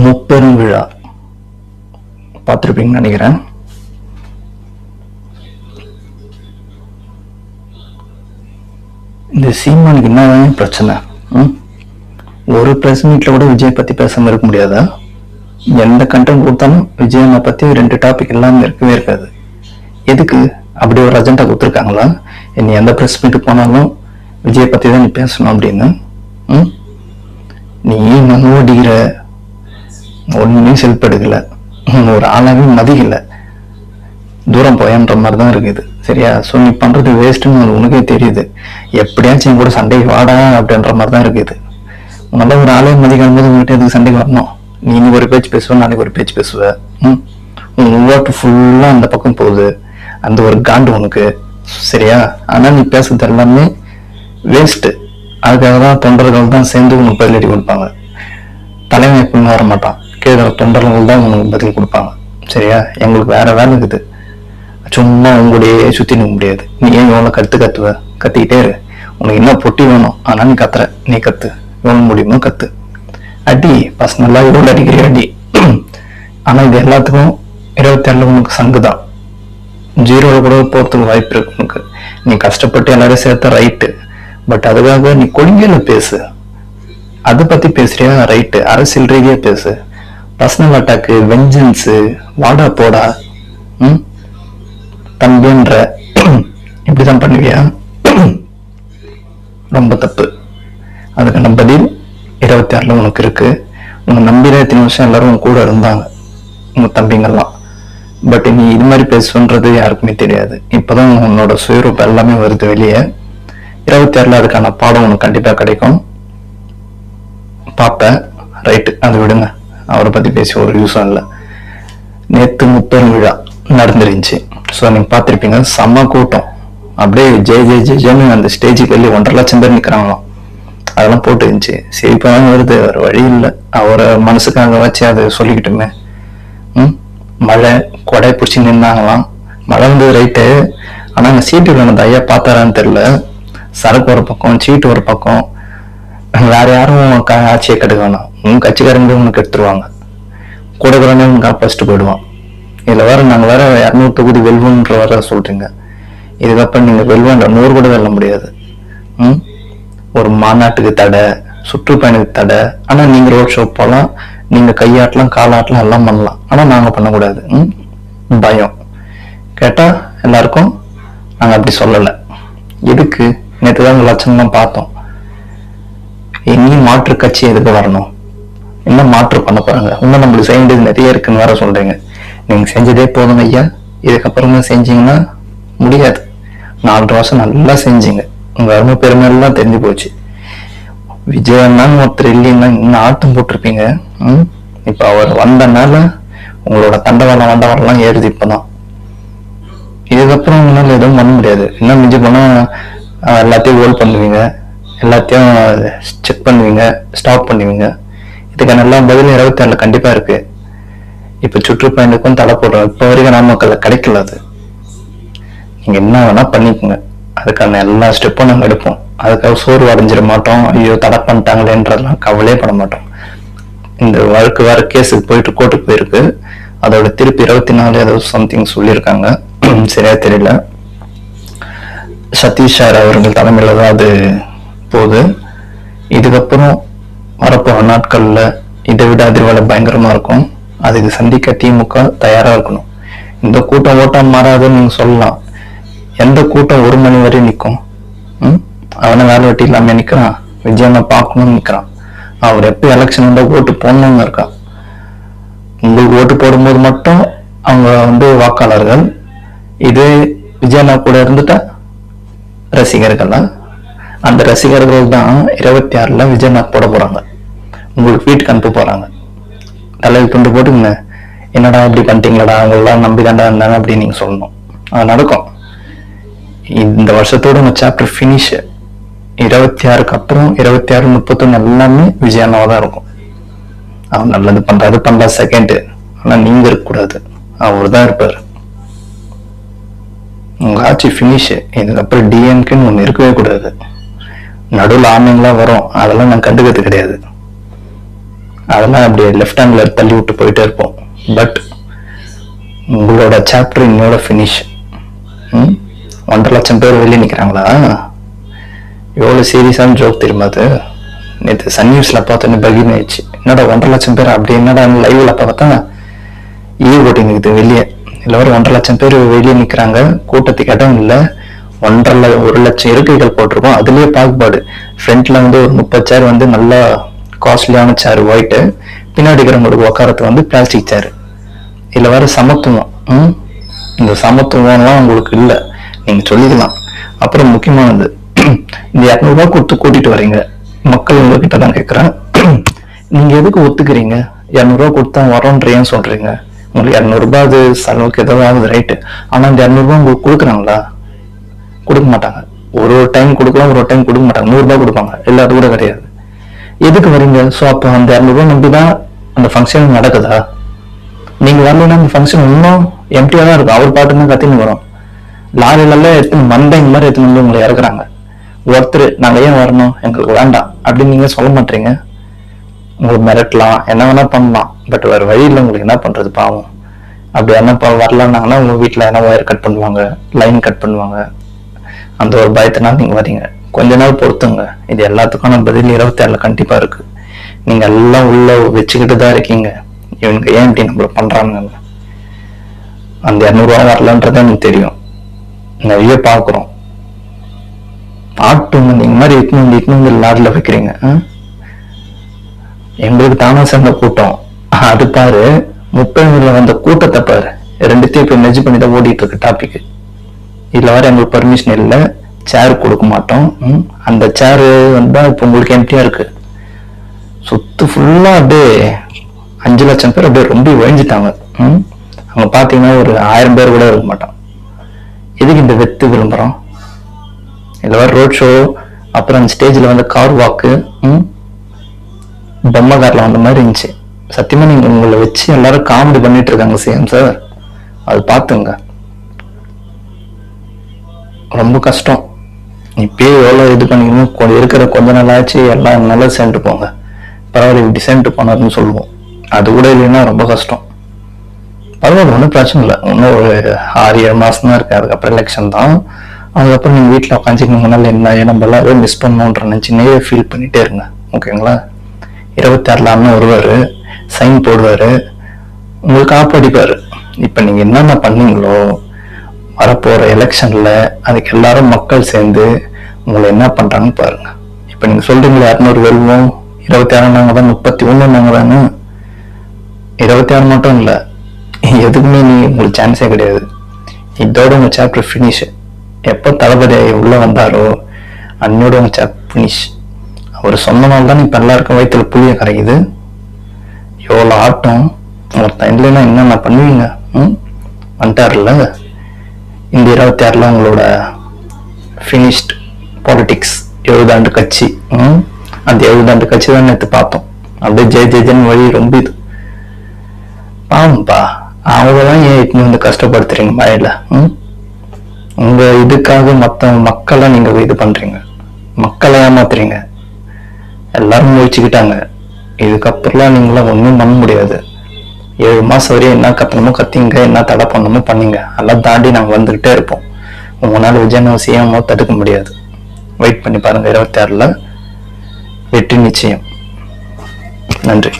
முப்பெரும் விழா பார்த்துருப்பீங்கன்னு நினைக்கிறேன். இந்த சீமானுக்கு என்ன பிரச்சனை? ஒரு பிரஸ் மீட்ல கூட விஜய் பத்தி பேசாம இருக்க முடியாதா? எந்த கண்டென்ட் கொடுத்தாலும் விஜயனை பத்தி 2 டாபிக் எல்லாமே இருக்கவே இருக்காது. எதுக்கு அப்படி ஒரு அஜெண்டா கொடுத்துருக்காங்களா? நீ எந்த பிரஸ் மீட்டு போனாலும் விஜய் பத்தி தான் நீ பேசணும் அப்படின்னு. நீ ஓடிக்கிற ஒண்ணுமே செல்ஃப் எடுக்கல, ஒரு ஆளாவே மதிக்கல, தூரம் போயன்ற மாதிரிதான் இருக்குது. சரியா? ஸோ நீ பண்றது வேஸ்ட்ன்னு உனக்கே தெரியுது. எப்படியாச்சும் என் கூட சண்டைக்கு வாடா அப்படின்ற மாதிரிதான் இருக்குது. நல்ல ஒரு ஆளே மதிக்கும் போது உங்ககிட்ட எதுக்கு சண்டைக்கு வரணும்? நீ இன்னைக்கு ஒரு பேச்சு பேசுவ, நாளைக்கு ஒரு பேச்சு பேசுவ. உன் ஓட்டு ஃபுல்லா அந்த பக்கம் போகுது, அந்த ஒரு காண்டு உனக்கு. சரியா? ஆனா நீ பேசுறது எல்லாமே வேஸ்ட். அதுக்காக தான் தொண்டர்கள் தான் சேர்ந்து உனக்கு பதிலடி கொடுப்பாங்க. தலைமை எப்பவுமே வர மாட்டான், கீழே தொண்டர்கள் தான் உனக்கு பதில் கொடுப்பாங்க. சரியா? எங்களுக்கு வேற வேலை இருக்குது, சும்மா உங்களுடைய சுத்தி நிற்க முடியாது. நீ ஏன் எவ்வளவு கத்திக்கிட்டே இரு. உனக்கு என்ன பொட்டி வேணும், ஆனா நீ கத்துற, நீ கத்து, எவ்வளவு முடியுமோ கத்து, அடி பர்சனலா எவ்வளவு அடிக்கிற அடி. ஆனா இது எல்லாத்துக்கும் 27 உனக்கு சங்குதான். 0 கூட போறதுக்கு வாய்ப்பு இருக்கு உனக்கு. நீ கஷ்டப்பட்டு எல்லாரும் சேர்த்த ரைட்டு, பட் அதுக்காக நீ கொள்கையில பேசு. அதை பத்தி பேசுறியா? ரைட்டு, அரசியல் ரீதியா பேசு. பர்சனல் அட்டாக்கு, வெஞ்சன்ஸு, வாடா போடா தம்பின்ற இப்படிதான் பண்ணுவியா? ரொம்ப தப்பு. அதுக்கான பதில் 26 உனக்கு இருக்கு. உங்க நம்பிதான் இத்தனை வருஷம் எல்லாரும் உங்க கூட இருந்தாங்க, உங்க தம்பிங்கெல்லாம். பட் நீ இது மாதிரி பேசுன்றது யாருக்குமே தெரியாது. இப்பதான் உன்னோட சுயரூபம் எல்லாமே வருது வெளியே. 26 அதுக்கான பாடம் உனக்கு கண்டிப்பா கிடைக்கும். பாப்ப ரைட்டு, அது விடுங்க, அவரை பத்தி பேசி ஒரு யூஸும் இல்லை. நேத்து முப்பெரும் விழா நடந்துருந்துச்சு. ஸோ நீங்க பார்த்துருப்பீங்க, செம்ம கூட்டம். அப்படியே ஜெயன்னு அந்த ஸ்டேஜுக்கு வெளியே 1.5 லட்சம் பேர் நிக்கிறாங்களாம். அதெல்லாம் போட்டு இருந்துச்சு. சிரிப்பாக வருது, வேற வழி இல்லை. அவரை மனசுக்காக வச்சு அதை சொல்லிக்கிட்டுமே. மழை கொடை பிடிச்சி நின்னாங்களாம். மழை வந்தது ரைட்டு, ஆனா அங்க சீட்டு அந்த ஐயா பார்த்தாரான்னு தெரியல. சரக்கு ஒரு பக்கம், சீட்டு ஒரு பக்கம். வேற யாரும் ஆட்சியை கெடுக்க வேணாம், உங்க கட்சிக்காரங்க உனக்கு எடுத்துருவாங்க. கூடக்குறனே உனக்கு காப்பாச்சிட்டு போயிடுவான். இதுல வேற நாங்க வேற 200 தொகுதி வெல்வோன்ற வர சொல்றீங்க. இதுக்கப்புறம் நீங்க வெல்வோன்ற 100 கூட வெல்ல முடியாது. ஒரு மாநாட்டுக்கு தடை, சுற்றுப்பயணத்துக்கு தடை. ஆனா நீங்க ரோட் ஷோ போலாம், நீங்க கையாட்டலாம், காலாட்டலாம், எல்லாம் பண்ணலாம். ஆனா நாங்க பண்ணக்கூடாது. பயம் கேட்டா எல்லாருக்கும் நாங்க அப்படி சொல்லல. எதுக்கு? நேற்றுதான் லட்சணம் பார்த்தோம். எங்கேயும் மாற்று கட்சி எதுக்கு வரணும்? என்ன மாற்று பண்ண போறாங்க? இன்னும் நம்மளுக்கு செய்ய வேண்டியது நிறைய இருக்குன்னு வேற சொல்றீங்க. நீங்க செஞ்சதே போதும் ஐயா, இதுக்கப்புறமா செஞ்சீங்கன்னா முடியாது. 4 வருஷம் நல்லா செஞ்சீங்க, உங்க அருமை பெருமை எல்லாம் தெரிஞ்சு போச்சு. விஜயண்ணான்னு ஒருத்தர் இல்லைன்னா இன்னும் ஆட்டம் போட்டிருப்பீங்க. இப்ப அவர் வந்தனால உங்களோட வண்டவரெல்லாம் ஏறுது. இப்பதான் இதுக்கப்புறம் உங்களால எதுவும் பண்ண முடியாது. இன்னும் மிஞ்சி போனா எல்லாத்தையும் ஹோல்ட் பண்ணுவீங்க, எல்லாத்தையும் செக் பண்ணுவீங்க, ஸ்டாப் பண்ணுவீங்க. இதுக்கான எல்லா பதிலும் 27 கண்டிப்பா இருக்கு. இப்ப சுற்றுப்பயணத்துக்கும் தடை போடுறோம். இப்ப வரைக்கும் நாமக்கல்ல கிடைக்கல. அது நீங்க என்ன வேணா பண்ணிக்கோங்க, அதுக்கான எல்லா ஸ்டெப்பும் நாங்க எடுப்போம். அதுக்காக சோர்வு அடைஞ்சிட மாட்டோம். ஐயோ தடை பண்ணிட்டாங்களேன்றதெல்லாம் கவலையே பட மாட்டோம். இந்த வழக்கு வேற கேஸுக்கு போயிட்டு கோர்ட்டுக்கு போயிருக்கு. அதோட திருப்பி 24 ஏதோ சம்திங் சொல்லியிருக்காங்க, சரியா தெரியல. சதீஷ் சார் அவர்கள் தலைமையில தான் அது போகுது. இதுக்கப்புறம் வரப்போற நாட்கள்ல இதை விட அதிர்வலை பயங்கரமா இருக்கும். அதுக்கு சந்திக்க திமுக தயாரா இருக்கணும். இந்த கூட்டம் ஓட்டம் மாறாதுன்னு நீங்க சொல்லலாம். எந்த கூட்டம் 1 மணி வரை நிற்கும்? அவனை வேலை வெட்டி இல்லாம நிக்கிறான், விஜயனை பார்க்கணும்னு நிக்கிறான். அவர் எப்ப எலெக்ஷன் வந்தா ஓட்டு போடணும்னு இருக்கான். உங்களுக்கு ஓட்டு போடும்போது மட்டும் அவங்க வாக்காளர்கள். இது விஜயனா கூட இருந்துட்டா ரசிகர்களா? அந்த ரசிகர்கள் தான் 26 விஜயநாத் போட போறாங்க. உங்களுக்கு வீட்டுக்கு அனுப்ப போறாங்க. தலையில் துண்டு போட்டுங்க, என்னடா இப்படி பண்ணிட்டீங்களடா, அவங்களெல்லாம் நம்பி தாண்டா இருந்தாங்க அப்படின்னு நீங்க சொல்லணும். அது நடக்கும். இந்த வருஷத்தோட உங்க சாப்டர் பினிஷ். 26க்கு அப்புறம் 26, 31 எல்லாமே விஜயனாவா தான் இருக்கும். அவன் நல்லது பண்றா செகண்ட். ஆனா நீங்க இருக்கக்கூடாது, அவர் தான் இருப்பாரு. உங்க ஆட்சி பினிஷ். இதுக்கப்புறம் டிஎம்கேன்னு ஒண்ணு இருக்கவே கூடாது. நடுவில் ஆன்லைன்லாம் வரும், அதெல்லாம் நான் கண்டுக்கிறது கிடையாது. அதெல்லாம் அப்படியே லெஃப்ட் ஹேண்ட்ல தள்ளி விட்டு போயிட்டே இருப்போம். பட் உங்களோட சாப்டர் இன்னோட ஃபினிஷ். 1.5 லட்சம் பேர் வெளியே நிற்கிறாங்களா? எவ்வளோ சீரியஸான ஜோக் தெரியுமா அது? நேற்று சன் நியூஸ்ல பார்த்தோன்னே பகிர்ந்து ஆயிடுச்சு. என்னடா 1.5 லட்சம் பேர் அப்படி என்னடா லைவ்ல பார்த்தா ஓட்டிங் இருக்குது வெளியே. எல்லாரும் 1.5 லட்சம் பேர் வெளியே நிற்கிறாங்க. கூட்டத்துக்கு இடம் இல்லை. 1 லட்சம் இருக்கைகள் போட்டிருக்கோம். அதுலயே பாகுபாடு. ஃப்ரண்ட்ல வந்து ஒரு 30 சேர் வந்து நல்லா காஸ்ட்லியான சேர் ஒயிட்டு, பின்னாடி இருக்கிறவங்களுக்கு உட்காரத்து வந்து பிளாஸ்டிக் சேர். இதுல வேற சமத்துவம். இந்த சமத்துவம்லாம் உங்களுக்கு இல்லை, நீங்க சொல்லிக்கலாம். அப்புறம் முக்கியமானது, இந்த 200 ரூபாய் கொடுத்து கூட்டிட்டு வரீங்க, மக்கள் உங்ககிட்ட தான் கேட்கறேன், நீங்க எதுக்கு ஒத்துக்கிறீங்க? 200 ரூபாய் கொடுத்தா வரோன்ற ஏன் சொல்றீங்க? உங்களுக்கு 200 ரூபாய் அது செலவுக்கு ஏதாவது ஆகுது, ரைட்டு. ஆனா இந்த 200 ரூபாய் உங்களுக்கு கொடுக்குறாங்களா? கொடுக்க மாட்டாங்க. ஒரு டைம் கொடுக்கலாம், ஒரு டைம் கொடுக்க மாட்டாங்க. 100 ரூபாய் கொடுப்பாங்க, எல்லாத்து கூட கிடையாது. எதுக்கு வரீங்க? ஸோ அப்போ அந்த 200 ரூபாய் நம்பிதான் அந்த ஃபங்க்ஷன் நடக்குதா? நீங்க வரலன்னா அந்த ஃபங்க்ஷன் இன்னும் எம்டியா தான் இருக்கும். அவர் பாட்டுன்னு கத்தின்னு வரும். லாரிலெல்லாம் எடுத்து மண்டைங்க மாதிரி எடுத்துன்னு வந்து உங்களை இறக்குறாங்க. ஒருத்தர் நாங்க ஏன் வரணும், எங்களுக்கு வேண்டாம் அப்படின்னு நீங்க சொல்ல மாட்டீங்க. உங்களுக்கு மிரட்டலாம், என்ன வேணா பண்ணலாம். பட் வேற வழியில் உங்களுக்கு என்ன பண்றது? பாவம். அப்படி என்ன வரலான்னாங்கன்னா உங்க வீட்டுல என்ன ஒயர் கட் பண்ணுவாங்க, லைன் கட் பண்ணுவாங்க. அந்த ஒரு பயத்தினால நீங்க வரீங்க. கொஞ்ச நாள் பொறுத்துங்க. இது எல்லாத்துக்கான பதில் 26 கண்டிப்பா இருக்கு. நீங்க எல்லாம் உள்ள வச்சுக்கிட்டு தான் இருக்கீங்க. இவனுக்கு ஏன் இப்படி நம்மள பண்றாங்க? அந்த 200 ரூபாய் வரலன்றது எனக்கு தெரியும். நிறைய பாக்குறோம். ஆட்டும் நீங்க மாதிரி இட்னு லாரில வைக்கிறீங்க. எங்களுக்கு தானா சேர்ந்த கூட்டம் அது பாரு. 30 வந்த கூட்டத்தை பாரு. 2த்தையும் இப்ப மெஜ் பண்ணி தான் ஓடிட்டு இருக்கு டாபிக். இதுல வர எங்களுக்கு பர்மிஷன் இல்லை, சேர் கொடுக்க மாட்டோம். அந்த சேரு வந்தா இப்ப உங்களுக்கு எம்டியா இருக்கு. சுத்து ஃபுல்லா அப்படியே 5 லட்சம் பேர் அப்படியே ரொம்ப ஒழிஞ்சிட்டாங்க. அவங்க பாத்தீங்கன்னா ஒரு 1000 பேர் கூட இருக்க மாட்டான். எதுக்கு இந்த வெத்து விளம்பரம்? இதுல வர ரோட் ஷோ, அப்புறம் அந்த ஸ்டேஜ்ல வந்து கார் வாக்கு, பொம்மை கார்ல வந்த மாதிரி இருந்துச்சு. சத்தியமா நீங்க உங்களை வச்சு எல்லாரும் காமெடி பண்ணிட்டு இருக்காங்க சிஎம் சார். அது பாத்துங்க, ரொம்ப கஷ்டம். இப்பயே எவ்வளவு இது பண்ணிக்கணும். இருக்கிற கொஞ்ச நாள் ஆச்சு, எல்லாம் நல்லா சேர்ந்துட்டு போங்க. பரவாயில்ல, இப்படி சேர்ந்துட்டு போனாருன்னு சொல்லுவோம். அது கூட இல்லைன்னா ரொம்ப கஷ்டம். பரவாயில்ல, ஒன்றும் பிரச்சனை இல்லை. இன்னும் ஒரு 6-7 மாசம் தான் இருக்கு. அதுக்கப்புறம் எலெக்ஷன் தான். அதுக்கப்புறம் நீங்க வீட்டுல உட்காந்துக்கிங்கனால என்ன நம்ம எல்லாரும் மிஸ் பண்ணோன்ற நினைச்சுன்னே ஃபீல் பண்ணிட்டே இருங்க. ஓகேங்களா? 26 அண்ணன் வருவாரு, சைன் போடுவாரு, உங்களுக்கு காப்படிப்பாரு. இப்ப நீங்க என்னென்ன பண்ணீங்களோ வரப்போற எலெக்ஷன்ல அதுக்கு எல்லாரும் மக்கள் சேர்ந்து உங்களை என்ன பண்றாங்கன்னு பாருங்க. இப்ப நீங்க சொல்றீங்களா 200 வெல்வோம், 26 நாங்க தான், 31 நாங்க தானே. 26 மட்டும் இல்ல, எதுக்குமே நீ உங்களுக்கு சான்ஸே கிடையாது. இதோட உங்க சாப்டர் பினிஷ். எப்ப தளபதி உள்ள வந்தாரோ அன்னோட உங்க சாப்டர் பினிஷ். அவர் சொன்னனால தான் இப்ப எல்லாருக்கும் வயிற்றுல புளிய கரைக்குது. எவ்வளவு ஆட்டம் ஒருத்தன் இல்லைன்னா என்னென்ன பண்ணுவீங்க? வந்துட்டாருல்ல. இந்த 26 உங்களோட பினிஷ்ட் பாலிடிக்ஸ் 70 ஆண்டு கட்சி. அந்த 70 ஆண்டு கட்சி தான் நேற்று பார்த்தோம். அப்படியே ஜெயஜெயன் வழி ரொம்ப இது பாவம்பா. அவங்கதான் ஏன் இப்ப வந்து கஷ்டப்படுத்துறீங்க மழையில? உங்க இதுக்காக மத்த மக்களை நீங்க இது பண்றீங்க, மக்களை ஏமாத்துறீங்க. எல்லாரும் முயற்சிக்கிட்டாங்க. இதுக்கப்புறம் நீங்களாம் ஒன்றும் பண்ண முடியாது. 7 மாசம் வரையும் என்ன கத்தணுமோ கத்திங்க, என்ன தடை பண்ணணுமோ பண்ணீங்க. அதெல்லாம் தாண்டி நாங்க வந்துகிட்டே இருப்போம். உங்களால விஜயனோ சிஎம்ஓ தடுக்க முடியாது. வெயிட் பண்ணி பாருங்க. 26 வெற்றி நிச்சயம். நன்றி.